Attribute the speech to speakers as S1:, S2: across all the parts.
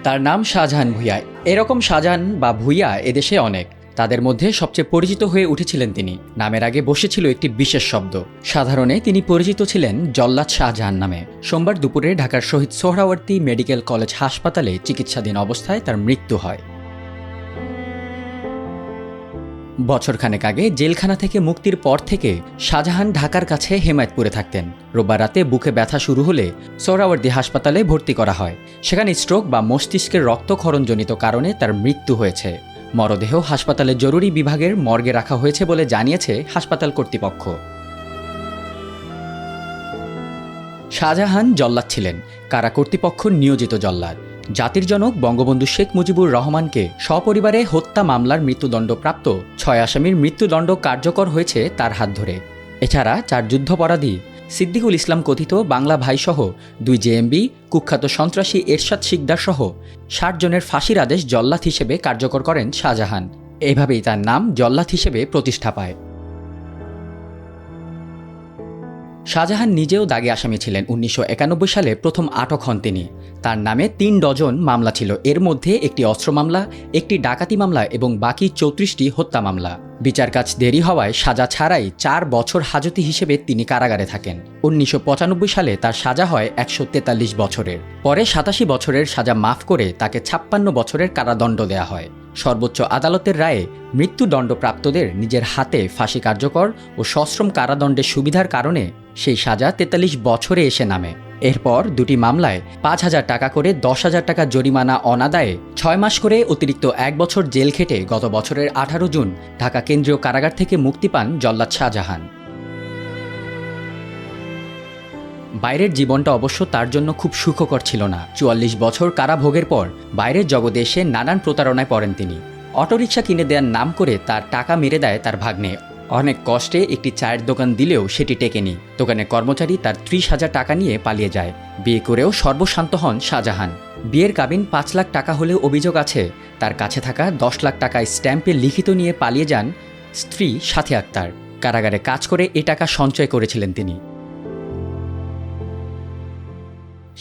S1: তার নাম শাহজাহান ভূঁইয়া। এরকম শাহজাহান বা ভূঁইয়া এদেশে অনেক। তাদের মধ্যে সবচেয়ে পরিচিত হয়ে উঠেছিলেন তিনি। নামের আগে বসেছিল একটি বিশেষ শব্দ। সাধারণে তিনি পরিচিত ছিলেন জল্লাদ শাহজাহান নামে। সোমবার দুপুরে ঢাকার শহীদ সোহরাওয়ার্দী মেডিকেল কলেজ হাসপাতালে চিকিৎসাধীন অবস্থায় তার মৃত্যু হয়। বছরখানেক আগে জেলখানা থেকে মুক্তির পর থেকে শাহজাহান ঢাকার কাছে হেমায়েতপুরে থাকতেন। রোববার রাতে বুকে ব্যথা শুরু হলে সোহরাওয়ার্দী হাসপাতালে ভর্তি করা হয়। সেখানে স্ট্রোক বা মস্তিষ্কের রক্তক্ষরণজনিত কারণে তার মৃত্যু হয়েছে। মরদেহ হাসপাতালের জরুরি বিভাগের মর্গে রাখা হয়েছে বলে জানিয়েছে হাসপাতাল কর্তৃপক্ষ। শাহজাহান জল্লাদ ছিলেন, কারা কর্তৃপক্ষ নিয়োজিত জল্লাদ। জাতির জনক বঙ্গবন্ধু শেখ মুজিবুর রহমানকে সপরিবারে হত্যা মামলার মৃত্যুদণ্ডপ্রাপ্ত 6 আসামির মৃত্যুদণ্ড কার্যকর হয়েছে তার হাত ধরে। এছাড়া 4 যুদ্ধাপরাধী সিদ্দিকুল ইসলাম কথিত বাংলা ভাইসহ 2 জেএমবি, কুখ্যাত সন্ত্রাসী এরশাদ শিকদার সহ 60 জনের ফাঁসির আদেশ জল্লাদ হিসেবে কার্যকর করেন শাহজাহান। এভাবেই তার নাম জল্লাদ হিসেবে প্রতিষ্ঠা পায়। শাহজাহান নিজেও দাগে আসামি ছিলেন। 1991 সালে প্রথম আটক হন তিনি। তার নামে 3 ডজন মামলা ছিল। এর মধ্যে একটি অস্ত্র মামলা, একটি ডাকাতি মামলা এবং বাকি 34টি হত্যা মামলা। বিচার কাজ দেরি হওয়ায় সাজা ছাড়াই 4 বছর হাজতি হিসেবে তিনি কারাগারে থাকেন। 1995 সালে তার সাজা হয় 143 বছরের। পরে 87 বছরের সাজা মাফ করে তাকে 56 বছরের কারাদণ্ড দেয়া হয়। সর্বোচ্চ আদালতের রায়ে মৃত্যুদণ্ডপ্রাপ্তদের নিজের হাতে ফাঁসি কার্যকর ও সশ্রম কারাদণ্ডের সুবিধার কারণে সেই সাজা 43 বছরে এসে নামে। এরপর 2টি মামলায় 5,000 টাকা করে 10,000 টাকা জরিমানা অনাদায়ে 6 মাস করে অতিরিক্ত 1 বছর জেল খেটে গত বছরের 18 জুন ঢাকা কেন্দ্রীয় কারাগার থেকে মুক্তি পান জল্লাদ শাহজাহান। বাইরের জীবনটা অবশ্য তার জন্য খুব সুখকর ছিল না। 44 বছর কারাভোগের পর বাইরের জগতে এসে নানান প্রতারণায় পড়েন তিনি। অটোরিকশা কিনে দেওয়ার নাম করে তার টাকা মেরে দেয় তার ভাগ্নে। অনেক কষ্টে একটি চায়ের দোকান দিলেও সেটি টেকেনি। দোকানের কর্মচারী তার 30,000 টাকা নিয়ে পালিয়ে যায়। বিয়ে করেও সর্বশান্ত হন শাহজাহান। বিয়ের কাবিন 5 লাখ টাকা হলেও অভিযোগ আছে তার কাছে থাকা 10 লাখ টাকা স্ট্যাম্পে লিখিত নিয়ে পালিয়ে যান স্ত্রী সাথী আক্তার। কারাগারে কাজ করে এ টাকা সঞ্চয় করেছিলেন তিনি।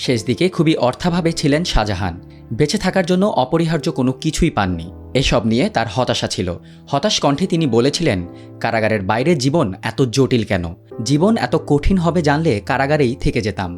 S1: শেষ দিকে খুবই অর্থাভাবে ছিলেন শাহজাহান। বেঁচে থাকার জন্য অপরিহার্য কোনো কিছুই পাননি। এসব নিয়ে তার হতাশা ছিল। হতাশ কণ্ঠে তিনি বলেছিলেন, কারাগারের বাইরের জীবন এত জটিল কেন? জীবন এত কঠিন হবে জানলে কারাগারেই থেকে যেতাম।